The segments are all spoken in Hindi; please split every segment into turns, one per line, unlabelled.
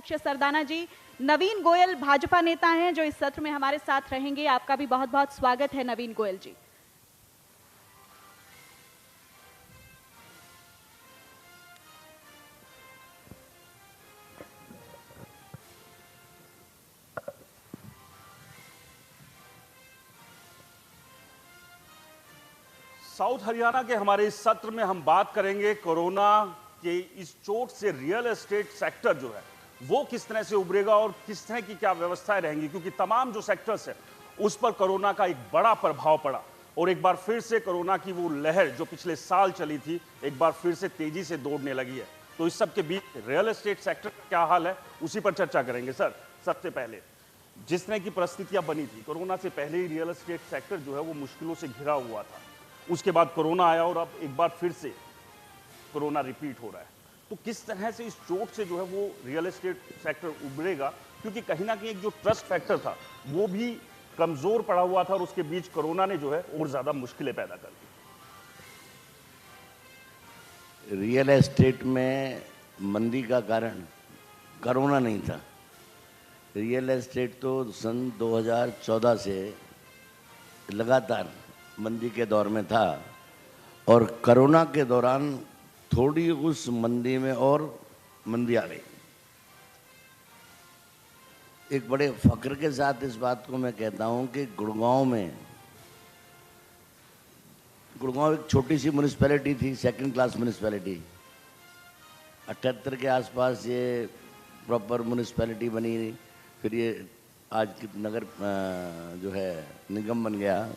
अक्षय सरदाना जी। नवीन गोयल भाजपा नेता हैं जो इस सत्र में हमारे साथ रहेंगे। आपका भी बहुत बहुत स्वागत है नवीन गोयल जी।
साउथ हरियाणा के हमारे इस सत्र में हम बात करेंगे कोरोना के इस चोट से रियल एस्टेट सेक्टर जो है वो किस तरह से उभरेगा और किस तरह की क्या व्यवस्थाएं रहेंगी, क्योंकि तमाम जो सेक्टर्स है उस पर कोरोना का एक बड़ा प्रभाव पड़ा और एक बार फिर से कोरोना की वो लहर जो पिछले साल चली थी एक बार फिर से तेजी से दौड़ने लगी है। तो इस सब के बीच रियल एस्टेट सेक्टर का क्या हाल है उसी पर चर्चा करेंगे। सर, सबसे पहले जिस तरह की परिस्थितियां बनी थी कोरोना से पहले ही रियल एस्टेट सेक्टर जो है वो मुश्किलों से घिरा हुआ था, उसके बाद कोरोना आया और अब एक बार फिर से कोरोना रिपीट हो रहा है। तो किस तरह से इस चोट से जो है वो रियल एस्टेट सेक्टर उभरेगा, क्योंकि कहीं ना कहीं एक जो ट्रस्ट फैक्टर था वो भी कमजोर पड़ा हुआ था और उसके बीच कोरोना ने जो है और ज्यादा मुश्किलें पैदा कर दी।
रियल एस्टेट में मंदी का कारण कोरोना नहीं था। रियल एस्टेट तो सन 2014 से लगातार मंदी के दौर में था और कोरोना के दौरान थोड़ी उस मंदी में और मंदी आ गई। एक बड़े फक्र के साथ इस बात को मैं कहता हूं कि गुड़गांव एक छोटी सी म्यूनिसिपैलिटी थी, सेकंड क्लास म्यूनिसिपैलिटी। 78 के आसपास ये प्रॉपर म्यूनिसिपैलिटी बनी, फिर ये आज की नगर जो है निगम बन गया।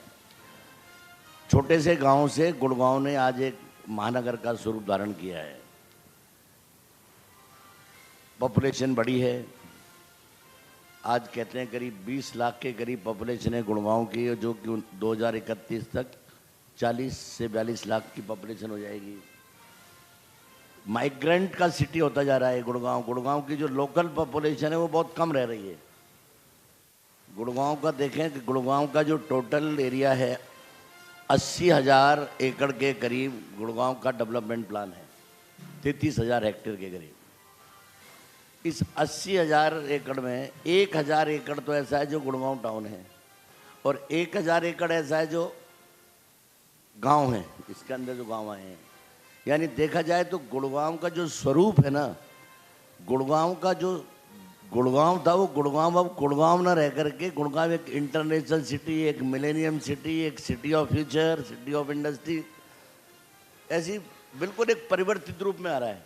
छोटे से गांव से गुड़गांव ने आज एक महानगर का स्वरूप धारण किया है। पॉपुलेशन बड़ी है, आज कहते हैं करीब 20 लाख के करीब पॉपुलेशन है गुड़गांव की, जो कि 2031 तक 40 से 42 लाख की पॉपुलेशन हो जाएगी। माइग्रेंट का सिटी होता जा रहा है गुड़गांव की जो लोकल पॉपुलेशन है वो बहुत कम रह रही है। गुड़गांव का देखें कि गुड़गांव का जो टोटल एरिया है 80,000 एकड़ के करीब गुड़गांव का डेवलपमेंट प्लान है, 33,000 हेक्टेयर के करीब। इस 80,000 एकड़ में 1,000 एकड़ तो ऐसा है जो गुड़गांव टाउन है और 1,000 एकड़ ऐसा है जो गांव है, इसके अंदर जो गांव आए हैं। यानी देखा जाए तो गुड़गांव का जो स्वरूप है ना, गुड़गांव का जो गुड़गांव था वो गुड़गांव अब गुड़गांव ना रह करके गुड़गांव एक इंटरनेशनल सिटी, एक मिलेनियम सिटी, एक city of future, city of industry, ऐसी बिल्कुल एक परिवर्तित रूप में आ रहा है।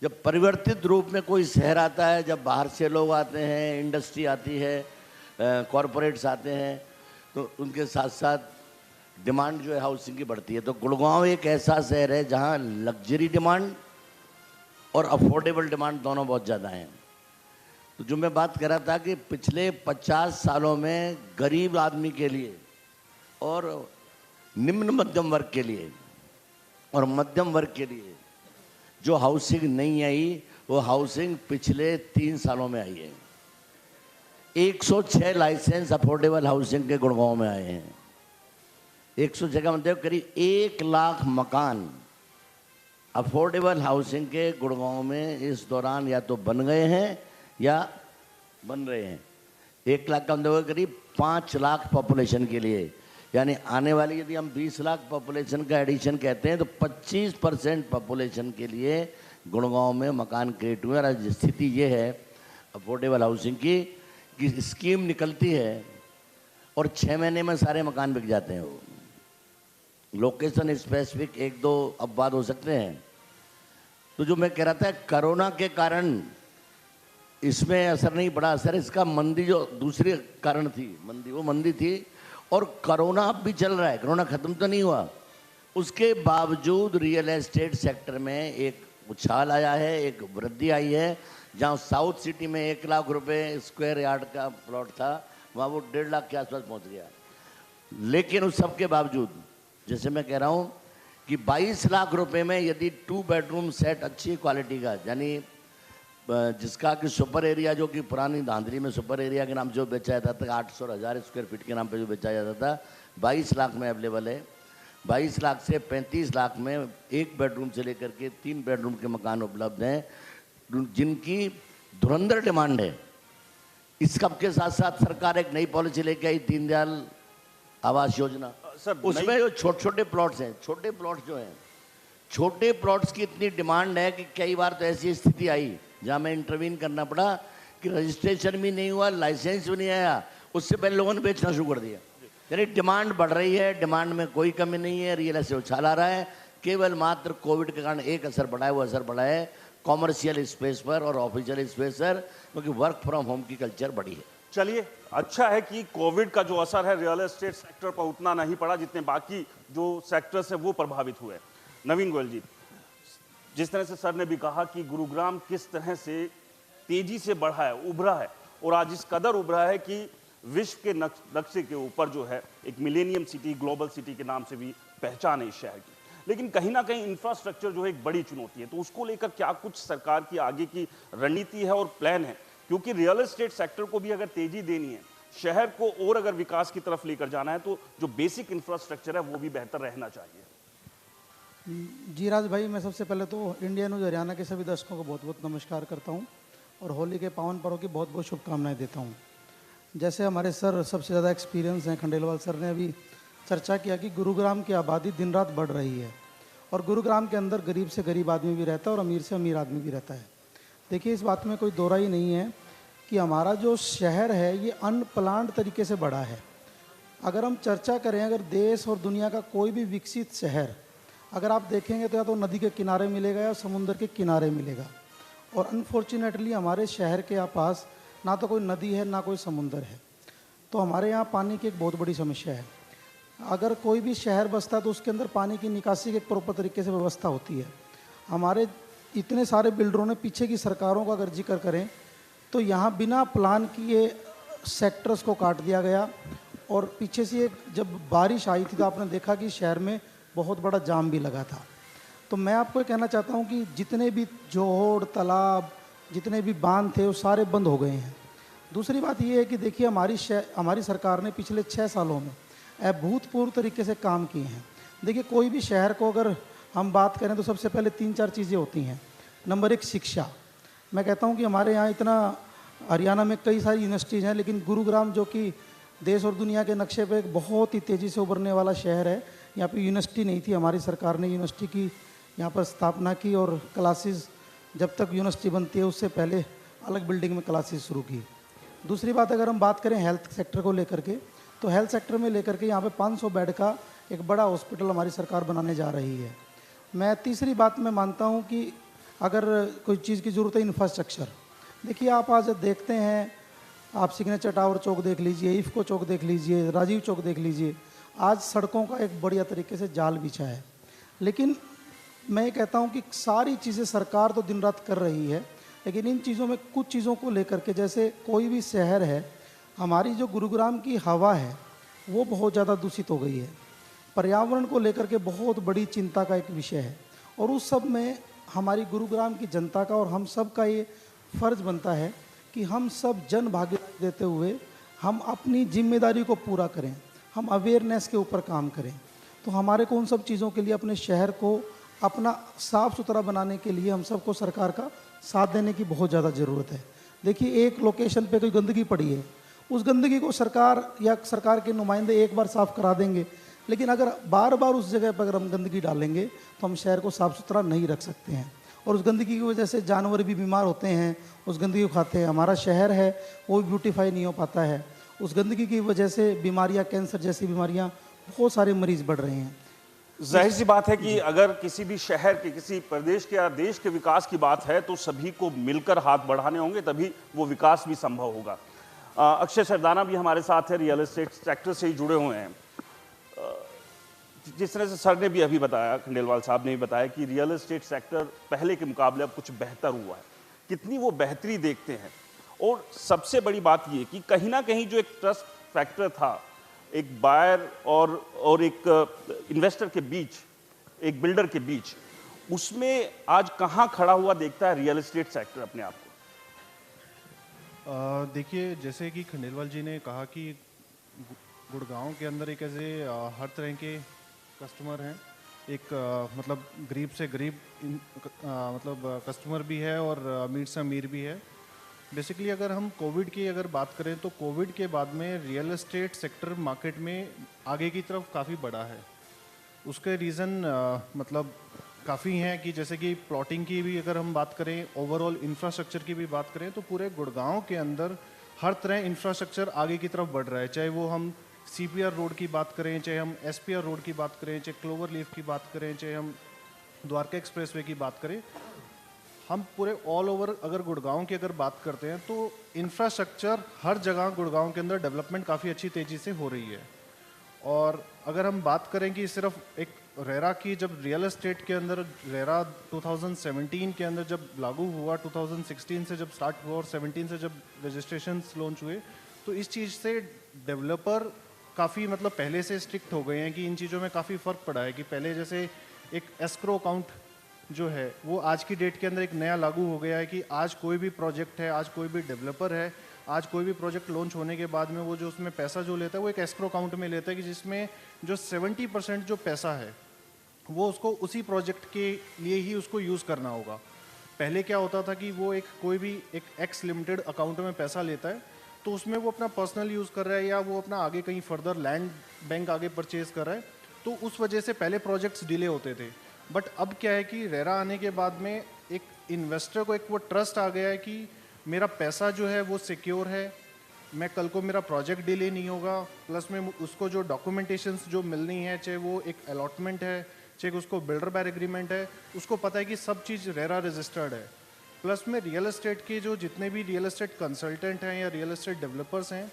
जब परिवर्तित रूप में कोई शहर आता है, जब बाहर से लोग आते हैं, इंडस्ट्री आती है, कॉरपोरेट्स आते हैं, तो उनके साथ साथ डिमांड जो है हाउसिंग की बढ़ती है। तो गुड़गांव एक ऐसा शहर है जहाँ लग्जरी डिमांड और अफोर्डेबल डिमांड दोनों बहुत ज़्यादा हैं। तो जो मैं बात कर रहा था कि पिछले 50 सालों में गरीब आदमी के लिए और निम्न मध्यम वर्ग के लिए और मध्यम वर्ग के लिए जो हाउसिंग नहीं आई वो हाउसिंग पिछले 3 सालों में आई है। 106 लाइसेंस अफोर्डेबल हाउसिंग के गुड़गांव में आए हैं। 106 का मतलब करीब 1 लाख मकान अफोर्डेबल हाउसिंग के गुड़गांव में इस दौरान या तो बन गए हैं या बन रहे हैं। 1 लाख का मतलब करीब 5 लाख पॉपुलेशन के लिए, यानी आने वाली यदि हम 20 लाख पॉपुलेशन का एडिशन कहते हैं तो 25% पॉपुलेशन के लिए गुड़गांव में मकान क्रिएट हुए। और स्थिति ये है अफोर्डेबल हाउसिंग की कि स्कीम निकलती है और 6 महीने में सारे मकान बिक जाते हैं। वो लोकेशन स्पेसिफिक 1-2 अपवाद हो सकते हैं। तो जो मैं कह रहा था कोरोना के कारण इसमें असर नहीं पड़ा, असर इसका मंदी जो दूसरी कारण थी, मंदी थी और कोरोना अब भी चल रहा है, कोरोना खत्म तो नहीं हुआ। उसके बावजूद रियल एस्टेट सेक्टर में एक उछाल आया है, एक वृद्धि आई है। जहां साउथ सिटी में 1 लाख रुपए स्क्वायर यार्ड का प्लॉट था वहां वो 1.5 लाख के आसपास पहुंच गया। लेकिन उस सब के बावजूद जैसे मैं कह रहा हूं कि 22 लाख रुपए में यदि 2 बेडरूम सेट अच्छी क्वालिटी का, यानी जिसका कि सुपर एरिया जो कि पुरानी धांधली में सुपर एरिया के नाम से जो बेचा जाता था 800 और 1000 स्क्वायर फीट के नाम पे जो बेचा जाता था 22 लाख में अवेलेबल है। 22 लाख से 35 लाख में 1 बेडरूम से लेकर के 3 बेडरूम के मकान उपलब्ध हैं, जिनकी धुरंधर डिमांड है। इस कब के साथ साथ सरकार एक नई पॉलिसी लेके आई, दीनदयाल आवास योजना।
सर,
उसमें जो छोटे छोटे प्लॉट्स हैं, छोटे प्लॉट्स जो हैं, छोटे प्लॉट्स की इतनी डिमांड है कि कई बार तो ऐसी स्थिति आई जहां मैं इंटरवीन करना पड़ा कि रजिस्ट्रेशन भी नहीं हुआ, लाइसेंस भी नहीं आया, उससे पहले लोगों ने बेचना शुरू कर दिया। यानी डिमांड बढ़ रही है, डिमांड में कोई कमी नहीं है, रियल एस्टेट उछाल आ रहा है। केवल मात्र कोविड के कारण एक असर बढ़ा है, वो असर बढ़ा है कॉमर्शियल स्पेस पर और ऑफिशियल स्पेस पर, क्योंकि वर्क फ्रॉम होम की कल्चर बढ़ी है।
चलिए, अच्छा है कि कोविड का जो असर है रियल एस्टेट सेक्टर पर उतना नहीं पड़ा जितने बाकी जो सेक्टर्स हैं वो प्रभावित हुए। नवीन गोयल जी, जिस तरह से सर ने भी कहा कि गुरुग्राम किस तरह से तेजी से बढ़ा है, उभरा है, और आज इस कदर उभरा है कि विश्व के नक्शे के ऊपर जो है एक मिलेनियम सिटी, ग्लोबल सिटी के नाम से भी पहचान है इस शहर की। लेकिन कहीं ना कहीं इंफ्रास्ट्रक्चर जो है एक बड़ी चुनौती है, तो उसको लेकर क्या कुछ सरकार की आगे की रणनीति है और प्लान है? क्योंकि रियल एस्टेट सेक्टर को भी अगर तेजी देनी है, शहर को और अगर विकास की तरफ लेकर जाना है, तो जो बेसिक इंफ्रास्ट्रक्चर है वो भी बेहतर रहना चाहिए।
जी राज भाई, मैं सबसे पहले तो इंडिया न्यूज़ हरियाणा के सभी दर्शकों को बहुत बहुत नमस्कार करता हूं और होली के पावन पर्व की बहुत बहुत शुभकामनाएं देता हूं। जैसे हमारे सर सबसे ज़्यादा एक्सपीरियंस हैं, खंडेलवाल सर ने अभी चर्चा किया कि गुरुग्राम की आबादी दिन रात बढ़ रही है और गुरुग्राम के अंदर गरीब से गरीब आदमी भी रहता है और अमीर से अमीर आदमी भी रहता है। देखिए, इस बात में कोई दो राय नहीं है कि हमारा जो शहर है ये अनप्लान्ड तरीके से बढ़ा है। अगर हम चर्चा करें, अगर देश और दुनिया का कोई भी विकसित शहर अगर आप देखेंगे तो या तो नदी के किनारे मिलेगा या समुद्र के किनारे मिलेगा, और अनफॉर्चुनेटली हमारे शहर के पास ना तो कोई नदी है ना कोई समुंदर है। तो हमारे यहाँ पानी की एक बहुत बड़ी समस्या है। अगर कोई भी शहर बसता है तो उसके अंदर पानी की निकासी की एक प्रॉपर तरीके से व्यवस्था होती है। हमारे इतने सारे बिल्डरों ने, पीछे की सरकारों का अगर जिक्र करें तो यहाँ बिना प्लान किए सेक्टर्स को काट दिया गया, और पीछे से एक जब बारिश आई थी तो आपने देखा कि शहर में बहुत बड़ा जाम भी लगा था। तो मैं आपको ये कहना चाहता हूँ कि जितने भी जोड़, तालाब, जितने भी बांध थे वो सारे बंद हो गए हैं। दूसरी बात ये है कि देखिए, हमारी सरकार ने पिछले 6 सालों में अभूतपूर्व तरीके से काम किए हैं। देखिए, कोई भी शहर को अगर हम बात करें तो सबसे पहले 3-4 चीज़ें होती हैं। नंबर 1, शिक्षा। मैं कहता हूँ कि हमारे यहाँ इतना, हरियाणा में कई सारी यूनिवर्सिटीज़ हैं, लेकिन गुरुग्राम जो कि देश और दुनिया के नक्शे पर एक बहुत ही तेज़ी से उभरने वाला शहर है, यहाँ पे यूनिवर्सिटी नहीं थी। हमारी सरकार ने यूनिवर्सिटी की यहाँ पर स्थापना की और क्लासेस, जब तक यूनिवर्सिटी बनती है उससे पहले अलग बिल्डिंग में क्लासेस शुरू की। दूसरी बात, अगर हम बात करें हेल्थ सेक्टर को लेकर के, तो हेल्थ सेक्टर में लेकर के यहाँ पे 500 बेड का एक बड़ा हॉस्पिटल हमारी सरकार बनाने जा रही है। मैं तीसरी बात में मानता हूँ कि अगर कोई चीज़ की ज़रूरत है, इंफ्रास्ट्रक्चर। देखिए, आप आज देखते हैं, आप सिग्नेचर टावर चौक देख लीजिए, इफ़को चौक देख लीजिए, राजीव चौक देख लीजिए, आज सड़कों का एक बढ़िया तरीके से जाल बिछा है। लेकिन मैं ये कहता हूँ कि सारी चीज़ें सरकार तो दिन रात कर रही है, लेकिन इन चीज़ों में कुछ चीज़ों को लेकर के, जैसे कोई भी शहर है, हमारी जो गुरुग्राम की हवा है वो बहुत ज़्यादा दूषित हो गई है। पर्यावरण को लेकर के बहुत बड़ी चिंता का एक विषय है, और उस सब में हमारी गुरुग्राम की जनता का और हम सब का ये फ़र्ज़ बनता है कि हम सब जन भागीदारी देते हुए हम अपनी जिम्मेदारी को पूरा करें, हम अवेयरनेस के ऊपर काम करें। तो हमारे को उन सब चीज़ों के लिए, अपने शहर को अपना साफ़ सुथरा बनाने के लिए हम सबको सरकार का साथ देने की बहुत ज़्यादा ज़रूरत है। देखिए, एक लोकेशन पे कोई गंदगी पड़ी है, उस गंदगी को सरकार या सरकार के नुमाइंदे एक बार साफ़ करा देंगे, लेकिन अगर बार बार उस जगह पर अगर हम गंदगी डालेंगे तो हम शहर को साफ़ सुथरा नहीं रख सकते हैं, और उस गंदगी की वजह से जानवर भी बीमार होते हैं, उस गंदगी को खाते हैं। हमारा शहर है वो भी ब्यूटीफाई नहीं हो पाता है। उस गंदगी की वजह से बीमारियां, कैंसर जैसी बीमारियां, बहुत सारे मरीज बढ़ रहे हैं।
जाहिर सी बात है कि अगर किसी भी शहर के, किसी प्रदेश के या देश के विकास की बात है तो सभी को मिलकर हाथ बढ़ाने होंगे, तभी वो विकास भी संभव होगा। अक्षय सरदाना भी हमारे साथ है, रियल एस्टेट सेक्टर से ही जुड़े हुए हैं। जिस तरह से सर ने भी अभी बताया, खंडेलवाल साहब ने भी बताया कि रियल एस्टेट सेक्टर पहले के मुकाबले अब कुछ बेहतर हुआ है, कितनी वो बेहतरी देखते हैं। और सबसे बड़ी बात ये कि कहीं ना कहीं जो एक ट्रस्ट फैक्टर था, एक बायर और एक इन्वेस्टर के बीच, एक बिल्डर के बीच, उसमें आज कहाँ खड़ा हुआ देखता है रियल एस्टेट सेक्टर अपने आप को?
देखिए, जैसे कि खंडेलवाल जी ने कहा कि गुड़गांव के अंदर एक ऐसे हर तरह के कस्टमर हैं। एक मतलब गरीब से गरीब मतलब कस्टमर भी है और अमीर से अमीर भी है। बेसिकली अगर हम कोविड की अगर बात करें तो कोविड के बाद में रियल एस्टेट सेक्टर मार्केट में आगे की तरफ काफ़ी बढ़ा है। उसके रीज़न मतलब काफ़ी हैं कि जैसे कि प्लॉटिंग की भी अगर हम बात करें, ओवरऑल इंफ्रास्ट्रक्चर की भी बात करें, तो पूरे गुड़गांव के अंदर हर तरह इंफ्रास्ट्रक्चर आगे की तरफ बढ़ रहा है। चाहे वो हम CPR रोड की बात करें, चाहे हम SPR रोड की बात करें, चाहे क्लोवर लीफ की बात करें, चाहे हम द्वारका एक्सप्रेसवे की बात करें, हम पूरे ऑल ओवर अगर गुड़गांव की अगर बात करते हैं तो इंफ्रास्ट्रक्चर हर जगह गुड़गांव के अंदर डेवलपमेंट काफ़ी अच्छी तेज़ी से हो रही है। और अगर हम बात करें कि सिर्फ एक रेरा की, जब रियल एस्टेट के अंदर रेरा 2017 के अंदर जब लागू हुआ, 2016 से जब स्टार्ट हुआ और 17 से जब रजिस्ट्रेशन लॉन्च हुए, तो इस चीज़ से डेवलपर काफ़ी मतलब पहले से स्ट्रिक्ट हो गए हैं कि इन चीज़ों में काफ़ी फ़र्क पड़ा है कि पहले जैसे एक एस्क्रो अकाउंट जो है वो आज की डेट के अंदर एक नया लागू हो गया है कि आज कोई भी प्रोजेक्ट है, आज कोई भी डेवलपर है, आज कोई भी प्रोजेक्ट लॉन्च होने के बाद में वो जो उसमें पैसा जो लेता है वो एक एस्क्रो अकाउंट में लेता है कि जिसमें जो 70% जो पैसा है वो उसको उसी प्रोजेक्ट के लिए ही उसको यूज़ करना होगा। पहले क्या होता था कि वो एक कोई भी एक एक्स लिमिटेड अकाउंट में पैसा लेता है तो उसमें वो अपना पर्सनल यूज़ कर रहा है या वो अपना आगे कहीं फर्दर लैंड बैंक आगे परचेज कर रहा है, तो उस वजह से पहले प्रोजेक्ट्स डिले होते थे। बट अब क्या है कि रेरा आने के बाद में एक इन्वेस्टर को एक वो ट्रस्ट आ गया है कि मेरा पैसा जो है वो सिक्योर है, मैं कल को मेरा प्रोजेक्ट डिले नहीं होगा, प्लस में उसको जो डॉक्यूमेंटेशंस जो मिलनी है, चाहे वो एक अलॉटमेंट है, चाहे उसको बिल्डर बाय एग्रीमेंट है, उसको पता है कि सब चीज़ रेरा रजिस्टर्ड है। प्लस में रियल एस्टेट के जो जितने भी रियल एस्टेट कंसल्टेंट हैं या रियल एस्टेट डेवलपर्स हैं,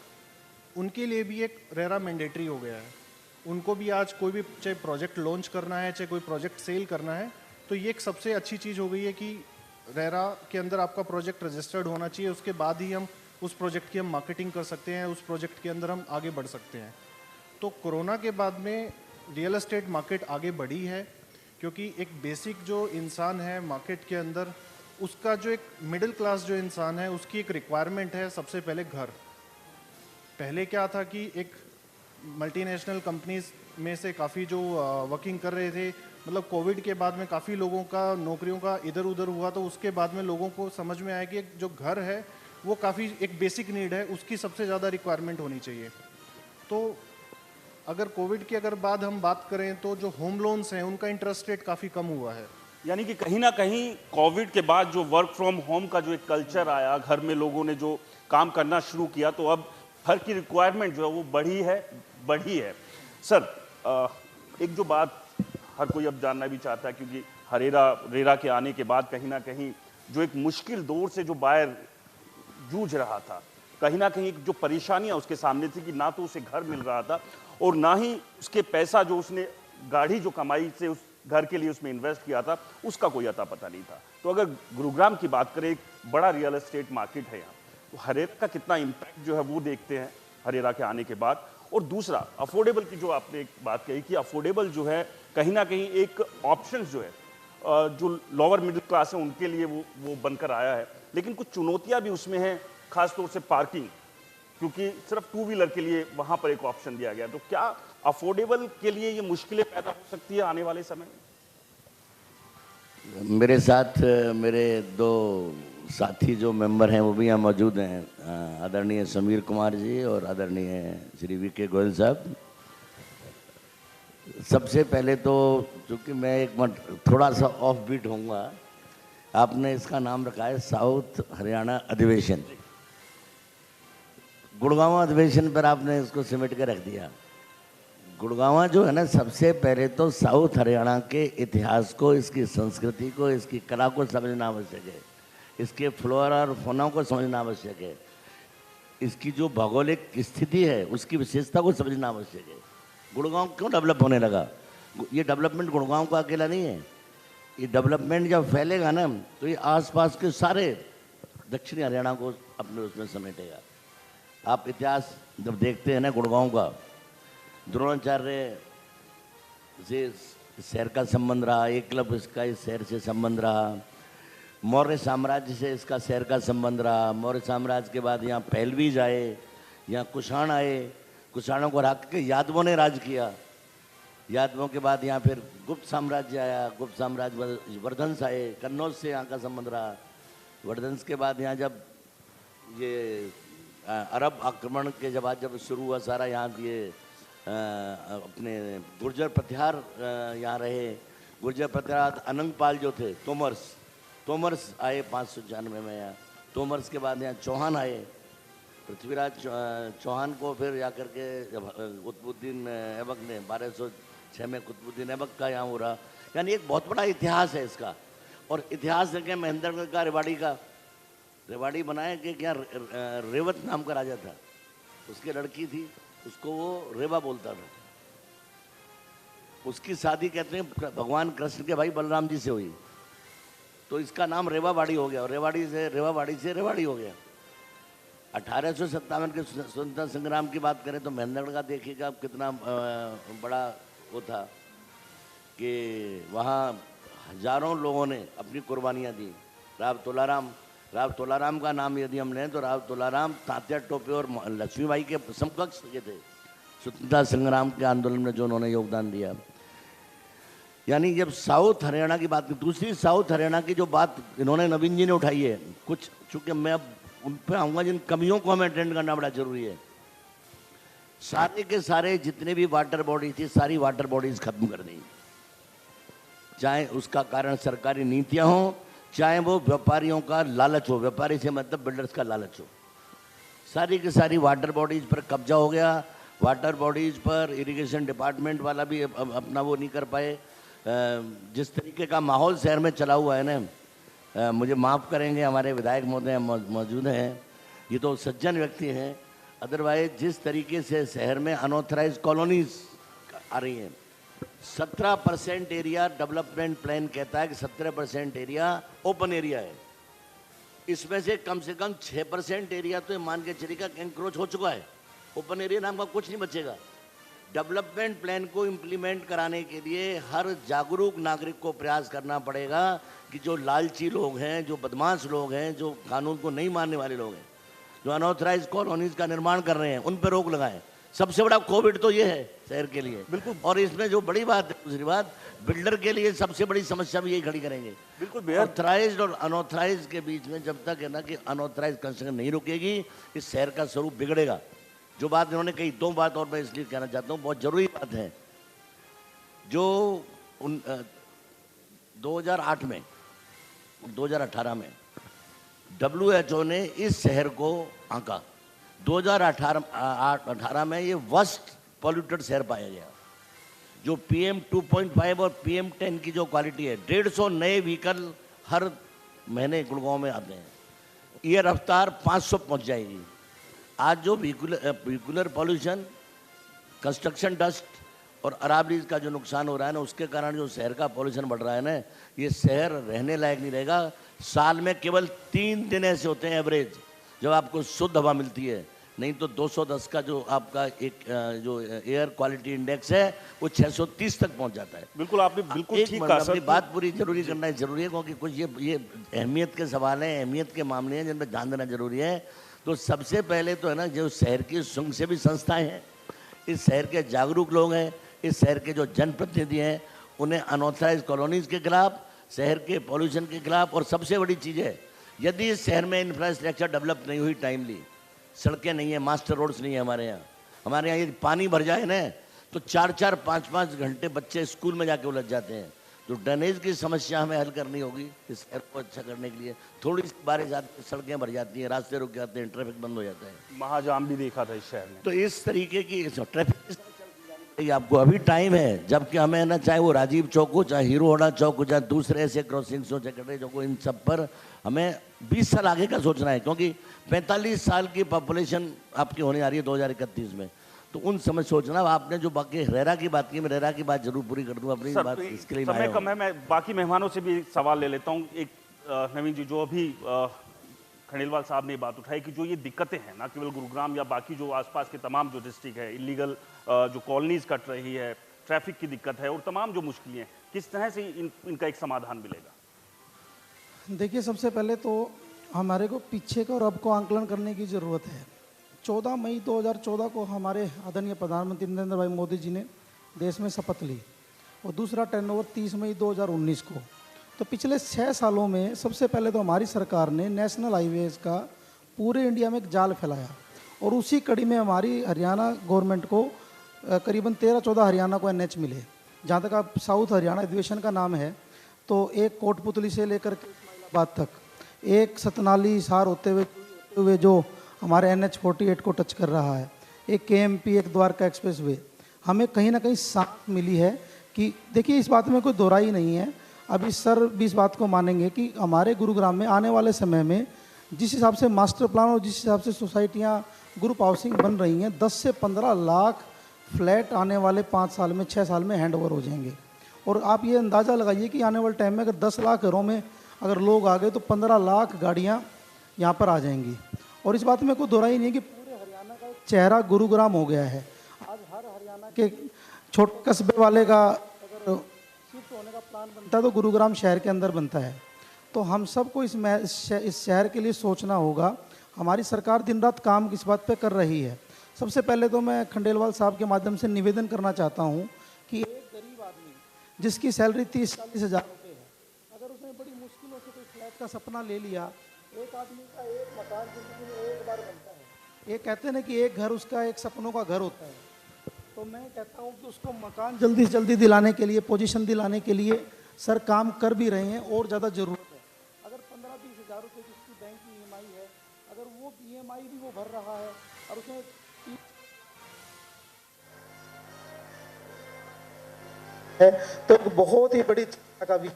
उनके लिए भी एक रेरा मैंडेटरी हो गया है। उनको भी आज कोई भी चाहे प्रोजेक्ट लॉन्च करना है, चाहे कोई प्रोजेक्ट सेल करना है, तो ये एक सबसे अच्छी चीज़ हो गई है कि रेरा के अंदर आपका प्रोजेक्ट रजिस्टर्ड होना चाहिए, उसके बाद ही हम उस प्रोजेक्ट की हम मार्केटिंग कर सकते हैं, उस प्रोजेक्ट के अंदर हम आगे बढ़ सकते हैं। तो कोरोना के बाद में रियल एस्टेट मार्केट आगे बढ़ी है क्योंकि एक बेसिक जो इंसान है मार्केट के अंदर, उसका जो एक मिडिल क्लास जो इंसान है उसकी एक रिक्वायरमेंट है सबसे पहले घर। पहले क्या था कि एक मल्टीनेशनल कंपनीज में से काफ़ी जो वर्किंग कर रहे थे, मतलब कोविड के बाद में काफ़ी लोगों का नौकरियों का इधर उधर हुआ, तो उसके बाद में लोगों को समझ में आया कि एक जो घर है वो काफ़ी एक बेसिक नीड है, उसकी सबसे ज़्यादा रिक्वायरमेंट होनी चाहिए। तो अगर कोविड की अगर बाद हम बात करें तो जो होम लोन्स हैं उनका इंटरेस्ट रेट काफ़ी कम हुआ है।
यानी कि कहीं ना कहीं कोविड के बाद जो वर्क फ्रॉम होम का जो एक कल्चर आया, घर में लोगों ने जो काम करना शुरू किया, तो अब घर की रिक्वायरमेंट जो है वो बढ़ी है। सर, एक जो बात हर कोई अब जानना भी चाहता है, क्योंकि रेरा के आने के बाद कहीं ना कहीं जो एक मुश्किल दौर से जो बायर जूझ रहा था, कहीं ना कहीं जो परेशानियां उसके सामने थी कि ना तो उसे घर मिल रहा था और ना ही उसके पैसा जो उसने गाढ़ी जो कमाई से उस घर के लिए उसमें इन्वेस्ट किया था उसका कोई अता पता नहीं था। तो अगर गुरुग्राम की बात करें, एक बड़ा रियल एस्टेट मार्केट है यहाँ, तो हरेरा का कितना इम्पैक्ट जो है वो देखते हैं हरेरा के आने के बाद। और दूसरा, अफोर्डेबल की जो आपने एक बात कही कि अफोर्डेबल जो है कहीं ना कहीं एक ऑप्शन जो है जो लोअर मिडिल क्लास है उनके लिए वो बनकर आया है, लेकिन कुछ चुनौतियां भी उसमें हैं, खासतौर से पार्किंग, क्योंकि सिर्फ टू व्हीलर के लिए वहां पर एक ऑप्शन दिया गया। तो क्या अफोर्डेबल के लिए ये मुश्किलें पैदा हो सकती है आने वाले समय में?
मेरे साथ मेरे दो साथी जो मेंबर हैं वो भी यहाँ मौजूद हैं, आदरणीय समीर कुमार जी और आदरणीय श्री VK गोयल साहब। सबसे पहले तो चूँकि मैं एक मिनट थोड़ा सा ऑफ बीट होऊंगा, आपने इसका नाम रखा है साउथ हरियाणा अधिवेशन। गुड़गांव अधिवेशन पर आपने इसको सिमट के रख दिया। गुड़गांव जो है ना, सबसे पहले तो साउथ हरियाणा के इतिहास को, इसकी संस्कृति को, इसकी कला को समझना आवश्यक है, इसके फ्लोरा और फौना को समझना आवश्यक है, इसकी जो भौगोलिक स्थिति है उसकी विशेषता को समझना आवश्यक है। गुड़गांव क्यों डेवलप होने लगा? ये डेवलपमेंट गुड़गांव का अकेला नहीं है। ये डेवलपमेंट जब फैलेगा ना तो ये आसपास के सारे दक्षिणी हरियाणा को अपने उसमें समेटेगा। आप इतिहास जब देखते हैं ना गुड़गांव का, द्रोणाचार्य से शहर का संबंध रहा, एकलव्य इसका इस शहर से संबंध रहा, मौर्य साम्राज्य से इसका शहर का संबंध रहा। मौर्य साम्राज्य के बाद यहाँ पहलवीज आए, यहाँ कुषाण आए, कुषाणों को हरा के यादवों ने राज किया। यादवों के बाद यहाँ फिर गुप्त साम्राज्य आया, गुप्त साम्राज्य वर्धंस आए, कन्नौज से यहाँ का संबंध रहा। वर्धंस के बाद यहाँ जब ये अरब आक्रमण के बाद जब शुरू हुआ सारा यहाँ ये अपने गुर्जर प्रत्याहार यहाँ रहे। गुर्जर प्रत्याहार अनंगपाल जो थे, तोमर्स आए 596 में यहाँ। तोमर्स के बाद यहाँ चौहान आए, पृथ्वीराज चौहान को फिर जा करके कुतुबुद्दीन ऐबक ने 1206 में कुतुबुद्दीन ऐबक का यहाँ हो रहा। यानी एक बहुत बड़ा इतिहास है इसका। और इतिहास देखें महेंद्रगढ़ का, रेवाड़ी बनाया कि क्या रेवत नाम का राजा था, उसकी लड़की थी, उसको वो रेवा बोलता था। उसकी शादी कहते हैं भगवान कृष्ण के भाई बलराम जी से हुई, तो इसका नाम रेवाबाड़ी हो गया और रेवाड़ी से रेवाड़ी हो गया। 1857 के स्वतंत्रता संग्राम की बात करें तो महेंद्रगढ़ का देखिएगा कितना बड़ा वो था कि वहाँ हजारों लोगों ने अपनी कुर्बानियाँ दी। राव तोलाराम का नाम यदि हम लें तो राव तोलाराम तात्या टोपे और लक्ष्मीबाई के समकक्ष के थे स्वतंत्रता संग्राम के आंदोलन में, जो उन्होंने योगदान दिया। यानी जब साउथ हरियाणा की बात, दूसरी साउथ हरियाणा की जो बात इन्होंने नवीन जी ने उठाई है, कुछ चूंकि मैं अब उन पर आऊँगा जिन कमियों को हमें अटेंड करना बड़ा जरूरी है। सारे के सारे जितने भी वाटर बॉडी थी, सारी वाटर बॉडीज खत्म कर दी, चाहे उसका कारण सरकारी नीतियां हो, चाहे वो व्यापारियों का लालच हो। व्यापारी से मतलब बिल्डर्स का लालच हो। सारी की सारी वाटर बॉडीज पर कब्जा हो गया। वाटर बॉडीज पर इरिगेशन डिपार्टमेंट वाला भी अपना वो नहीं कर पाए। जिस तरीके का माहौल शहर में चला हुआ है ना, मुझे माफ़ करेंगे हमारे विधायक महोदय मौजूद हैं, ये तो सज्जन व्यक्ति हैं, अदरवाइज जिस तरीके से शहर में अनऑथराइज कॉलोनीज आ रही हैं, 17% एरिया डेवलपमेंट प्लान कहता है कि 17% एरिया ओपन एरिया है। इसमें से कम 6% एरिया तो मान के चलिए का एंक्रोच हो चुका है। ओपन एरिया नाम का कुछ नहीं बचेगा। डेवलपमेंट प्लान को इम्प्लीमेंट कराने के लिए हर जागरूक नागरिक को प्रयास करना पड़ेगा कि जो लालची लोग हैं, जो बदमाश लोग हैं, जो कानून को नहीं मानने वाले लोग हैं, जो अनऑथराइज कॉलोनीज का निर्माण कर रहे हैं, उन पर रोक लगाएं। सबसे बड़ा कोविड तो ये है शहर के लिए। बिल्कुल। और इसमें जो बड़ी बात है, दूसरी बात, बिल्डर के लिए सबसे बड़ी समस्या भी यही खड़ी करेंगे।
बिल्कुल।
ऑथराइज्ड और अनऑथराइज्ड के बीच में जब तक है ना कि अनऑथराइज्ड कंस्ट्रक्शन नहीं रुकेगी, इस शहर का स्वरूप बिगड़ेगा। जो बात इन्होंने कही, दो बात और मैं इसलिए कहना चाहता हूँ, बहुत जरूरी बात है। जो 2008 में 2018 में WHO ने इस शहर को आंका। 2018 में ये वर्स्ट पॉल्यूटेड शहर पाया गया। जो PM 2.5 और PM 10 की जो क्वालिटी है, 150 नए व्हीकल हर महीने गुड़गांव में आते हैं। ये रफ्तार 500 पहुंच जाएगी। आज जो व्हीकुलर पॉल्यूशन, कंस्ट्रक्शन डस्ट और अरावलीज का जो नुकसान हो रहा है ना, उसके कारण जो शहर का पॉल्यूशन बढ़ रहा है ना, ये शहर रहने लायक नहीं रहेगा। साल में केवल 3 दिन ऐसे होते हैं एवरेज जब आपको शुद्ध हवा मिलती है, नहीं तो 210 का जो आपका एक जो एयर क्वालिटी इंडेक्स है वो 630 तक पहुंच जाता है।
बिल्कुल, आपने बिल्कुल ठीक कहा सर।
बात पूरी जरूरी करना जरूरी है, क्योंकि कुछ ये अहमियत के सवाल हैं, अहमियत के मामले हैं जिन पर ध्यान देना जरूरी है। तो सबसे पहले तो है ना, जो शहर की स्वयंसेवी संस्थाएं हैं, इस शहर के जागरूक लोग हैं, इस शहर के जो जनप्रतिनिधि हैं, उन्हें अनऑथराइज कॉलोनीज के खिलाफ, शहर के पॉल्यूशन के खिलाफ, और सबसे बड़ी चीज़ है, यदि इस शहर में इंफ्रास्ट्रक्चर डेवलप नहीं हुई टाइमली, सड़कें नहीं है, मास्टर रोड्स नहीं है हमारे यहाँ ये पानी भर जाए ना तो 4-4, 5-5 घंटे बच्चे स्कूल में जाके उलझ जाते हैं। तो ड्रेनेज की समस्या हमें हल करनी होगी इस शहर को अच्छा करने के लिए। थोड़ी सी बारिश आती है, सड़कें भर जाती हैं, रास्ते रुक जाते हैं, ट्रैफिक बंद हो जाता है।
महाजाम भी देखा था इस शहर में।
तो इस तरीके की ट्रैफिक आपको अभी टाइम है, जबकि हमें ना, चाहे वो राजीव चौक हो, चाहे हीरो होंडा चौक हो, चाहे दूसरे ऐसे क्रॉसिंग्स हो, सेक्रेटरी चौक हो, इन सब पर हमें 20 साल आगे का सोचना है, क्योंकि 45 साल की पॉपुलेशन आपकी होने आ रही है 2031 में। तो उन समय सोचना। आपने जो बाकी रेरा की बात की, मैं रेरा की बात जरूर पूरी कर दूँ अपनी बात, इसके लिए
समय कम है, मैं बाकी मेहमानों से भी सवाल ले लेता हूँ। एक नवीन जी, जो अभी खंडेलवाल साहब ने बात उठाई कि जो ये दिक्कतें हैं, ना केवल गुरुग्राम या बाकी जो आसपास के तमाम जो डिस्ट्रिक्ट है, इलीगल जो कॉलोनीज कट रही है, ट्रैफिक की दिक्कत है और तमाम जो मुश्किलें हैं, किस तरह से इनका एक समाधान मिलेगा?
देखिए, सबसे पहले तो हमारे को पीछे का और अब को आंकलन करने की ज़रूरत है। 14 मई 2014 को हमारे आदरणीय प्रधानमंत्री नरेंद्र भाई मोदी जी ने देश में शपथ ली, और दूसरा टर्नओवर 30 मई 2019 को। तो पिछले 6 सालों में सबसे पहले तो हमारी सरकार ने नेशनल हाईवेज़ का पूरे इंडिया में एक जाल फैलाया। और उसी कड़ी में हमारी हरियाणा गवर्नमेंट को करीबन 13-14 हरियाणा को एनएच मिले। जहाँ तक आप साउथ हरियाणा अधिवेशन का नाम है, तो एक कोटपुतली से लेकर के इस्माइलाबाद तक, एक सतनाली हिसार होते हुए जो हमारे NH-48 को टच कर रहा है, एक KMP, एक द्वारका एक्सप्रेस वे, हमें कहीं ना कहीं साथ मिली है कि देखिए इस बात में कोई दोहराई नहीं है। अभी सर भी इस बात को मानेंगे कि हमारे गुरुग्राम में आने वाले समय में जिस हिसाब से मास्टर प्लान और जिस हिसाब से सोसाइटियाँ ग्रुप हाउसिंग बन रही हैं, 10 से 15 लाख फ्लैट आने वाले 5 साल में 6 साल में हैंड ओवर हो जाएंगे। और आप ये अंदाज़ा लगाइए कि आने वाले टाइम में अगर 10 लाख घरों में अगर लोग आ गए तो 15 लाख गाड़ियाँ यहाँ पर आ जाएंगी। और इस बात में कोई दोहराई नहीं है कि पूरे हरियाणा का एक चेहरा गुरुग्राम हो गया है। आज हर हरियाणा के छोटे कस्बे वाले का अगर शिफ्ट होने का प्लान बनता है तो गुरुग्राम शहर के अंदर बनता है। तो हम सबको इस शहर के लिए सोचना होगा। हमारी सरकार दिन रात काम इस बात पे कर रही है। सबसे पहले तो मैं खंडेलवाल साहब के माध्यम से निवेदन करना चाहता हूँ कि एक गरीब आदमी जिसकी सैलरी 30-40 हज़ार रुपये है, अगर उसने बड़ी मुश्किलों से कोई फ्लैट का सपना ले लिया, एक आदमी का एक मकान जिंदगी में एक बार बनता है। ये कहते हैं ना कि एक घर उसका एक सपनों का घर होता है। तो मैं कहता हूँ कि उसको मकान जल्दी से जल्दी दिलाने के लिए, पोजीशन दिलाने के लिए सर काम कर भी रहे हैं और ज़्यादा ज़रूरत है। अगर 15-20 हज़ार रुपये जिसकी बैंक की EMI है, अगर वो EMI भी वो भर रहा है और उसमें है तो एक बहुत ही बड़ी चिंता का विषय।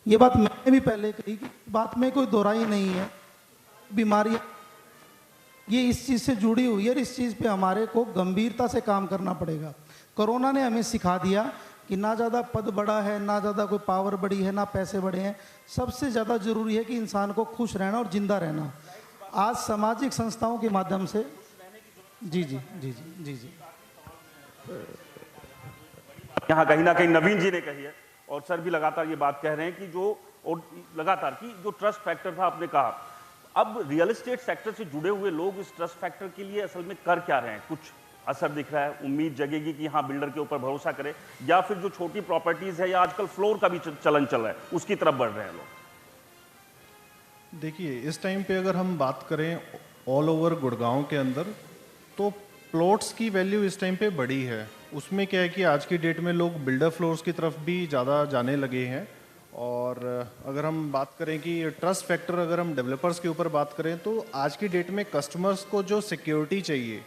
ये बात मैंने भी पहले कही कि बात में कोई दोहराई नहीं है। बीमारियां ये इस चीज़ से जुड़ी हुई है। इस चीज़ पे हमारे को गंभीरता से काम करना पड़ेगा। कोरोना ने हमें सिखा दिया कि ना ज़्यादा पद बड़ा है, ना ज़्यादा कोई पावर बड़ी है, ना पैसे बड़े हैं। सबसे ज़्यादा ज़रूरी है कि इंसान को खुश रहना और जिंदा रहना। आज सामाजिक संस्थाओं के माध्यम से जी जी जी जी जी जी
यहाँ कहीं ना कहीं नवीन जी ने कही है और सर भी लगातार ये बात कह रहे हैं कि जो और लगातार कि जो ट्रस्ट फैक्टर था, आपने कहा, अब रियल एस्टेट सेक्टर से जुड़े हुए लोग इस ट्रस्ट फैक्टर के लिए असल में कर क्या रहे हैं? कुछ असर दिख रहा है? उम्मीद जगेगी कि हाँ बिल्डर के ऊपर भरोसा करें, या फिर जो छोटी प्रॉपर्टीज है या आजकल फ्लोर का भी चलन चल रहा है उसकी तरफ बढ़ रहे हैं लोग?
देखिए, इस टाइम पे अगर हम बात करें ऑल ओवर गुड़गांव के अंदर, तो प्लॉट्स की वैल्यू इस टाइम पे बड़ी है। उसमें क्या है कि आज की डेट में लोग बिल्डर फ्लोर्स की तरफ भी ज़्यादा जाने लगे हैं। और अगर हम बात करें कि ट्रस्ट फैक्टर, अगर हम डेवलपर्स के ऊपर बात करें, तो आज की डेट में कस्टमर्स को जो सिक्योरिटी चाहिए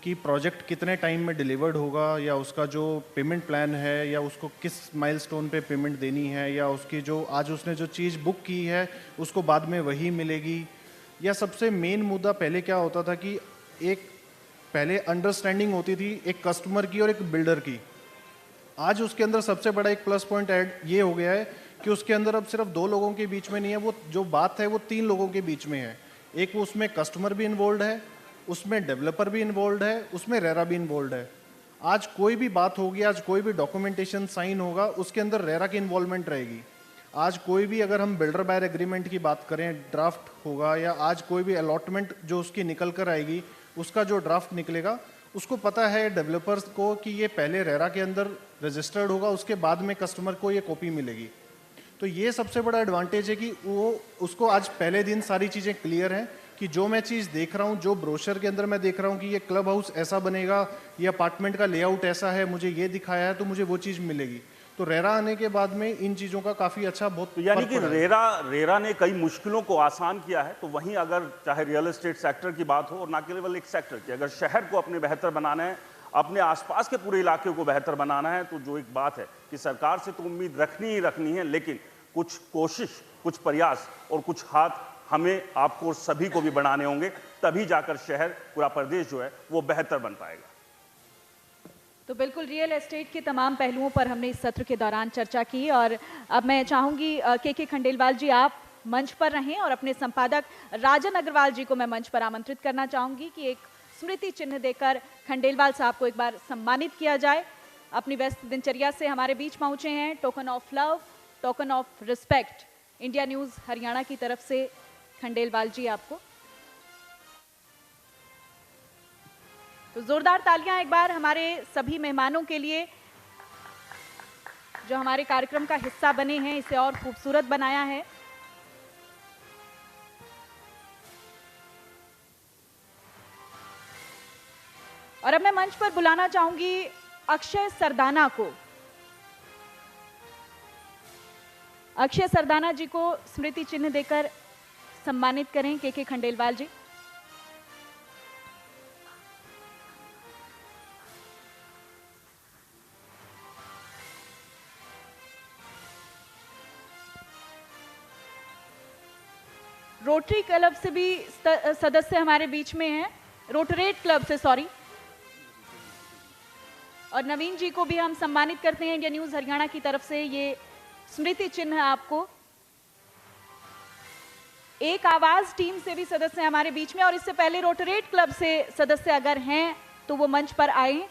कि प्रोजेक्ट कितने टाइम में डिलीवर्ड होगा, या उसका जो पेमेंट प्लान है, या उसको किस माइलस्टोन पे पेमेंट देनी है, या उसकी जो आज उसने जो चीज़ बुक की है उसको बाद में वही मिलेगी, या सबसे मेन मुद्दा पहले क्या होता था कि एक पहले अंडरस्टैंडिंग होती थी एक कस्टमर की और एक बिल्डर की। आज उसके अंदर सबसे बड़ा एक प्लस पॉइंट ऐड ये हो गया है कि उसके अंदर अब सिर्फ 2 लोगों के बीच में नहीं है, वो जो बात है वो 3 लोगों के बीच में है। एक उसमें कस्टमर भी इन्वॉल्व है, उसमें डेवलपर भी इन्वॉल्व है, उसमें रेरा भी इन्वॉल्व है। आज कोई भी बात होगी, आज कोई भी डॉक्यूमेंटेशन साइन होगा, उसके अंदर रेरा की इन्वॉल्वमेंट रहेगी। आज कोई भी, अगर हम बिल्डर बायर एग्रीमेंट की बात करें, ड्राफ्ट होगा, या आज कोई भी अलॉटमेंट जो उसकी निकल कर आएगी, उसका जो ड्राफ्ट निकलेगा, उसको पता है डेवलपर्स को कि ये पहले रेरा के अंदर रजिस्टर्ड होगा, उसके बाद में कस्टमर को ये कॉपी मिलेगी। तो ये सबसे बड़ा एडवांटेज है कि वो उसको आज पहले दिन सारी चीज़ें क्लियर हैं कि जो मैं चीज़ देख रहा हूँ, जो ब्रोशर के अंदर मैं देख रहा हूँ कि ये क्लब हाउस ऐसा बनेगा, ये अपार्टमेंट का लेआउट ऐसा है, मुझे ये दिखाया है, तो मुझे वो चीज़ मिलेगी। तो रेरा आने के बाद में इन चीज़ों का काफ़ी अच्छा बहुत
तो यानी कि रेरा ने कई मुश्किलों को आसान किया है। तो वहीं अगर चाहे रियल एस्टेट सेक्टर की बात हो, और ना केवल एक सेक्टर की, अगर शहर को अपने बेहतर बनाना है, अपने आसपास के पूरे इलाके को बेहतर बनाना है, तो जो एक बात है कि सरकार से तो उम्मीद रखनी ही रखनी है, लेकिन कुछ कोशिश, कुछ प्रयास और कुछ हाथ हमें, आपको और सभी को भी बढ़ाने होंगे, तभी जाकर शहर, पूरा प्रदेश जो है वो बेहतर बन पाएगा।
तो बिल्कुल रियल एस्टेट के तमाम पहलुओं पर हमने इस सत्र के दौरान चर्चा की, और अब मैं चाहूंगी के खंडेलवाल जी आप मंच पर रहें, और अपने संपादक राजन अग्रवाल जी को मैं मंच पर आमंत्रित करना चाहूंगी कि एक स्मृति चिन्ह देकर खंडेलवाल साहब को एक बार सम्मानित किया जाए। अपनी व्यस्त दिनचर्या से हमारे बीच पहुंचे हैं। Token of love, token of respect, India news Haryana की तरफ से खंडेलवाल जी आपको। तो जोरदार तालियां एक बार हमारे सभी मेहमानों के लिए जो हमारे कार्यक्रम का हिस्सा बने हैं, इसे और खूबसूरत बनाया है। और अब मैं मंच पर बुलाना चाहूंगी अक्षय सरदाना को। अक्षय सरदाना जी को स्मृति चिन्ह देकर सम्मानित करें के खंडेलवाल जी। रोटरी क्लब से भी सदस्य हमारे बीच में हैं, रोटरेट क्लब से, सॉरी। और नवीन जी को भी हम सम्मानित करते हैं इंडिया न्यूज हरियाणा की तरफ से। ये स्मृति चिन्ह आपको। एक आवाज टीम से भी सदस्य हमारे बीच में, और इससे पहले रोटरेट क्लब से सदस्य अगर हैं तो वो मंच पर आए।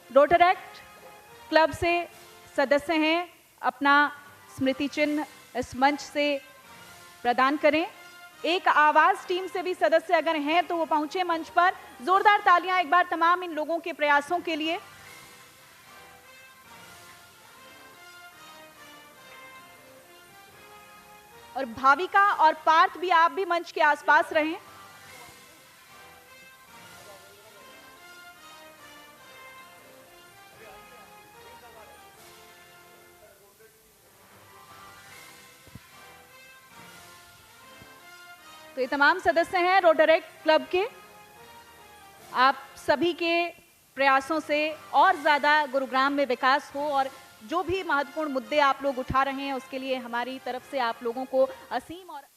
रोटरेक्ट क्लब से सदस्य हैं, अपना स्मृति चिन्ह इस मंच से प्रदान करें। एक आवाज टीम से भी सदस्य अगर हैं तो वो पहुंचे मंच पर। जोरदार तालियां एक बार तमाम इन लोगों के प्रयासों के लिए। और भाविका और पार्थ भी, आप भी मंच के आसपास रहें। तो ये तमाम सदस्य हैं रोटरेक्ट क्लब के। आप सभी के प्रयासों से और ज्यादा गुरुग्राम में विकास हो, और जो भी महत्वपूर्ण मुद्दे आप लोग उठा रहे हैं उसके लिए हमारी तरफ से आप लोगों को असीम और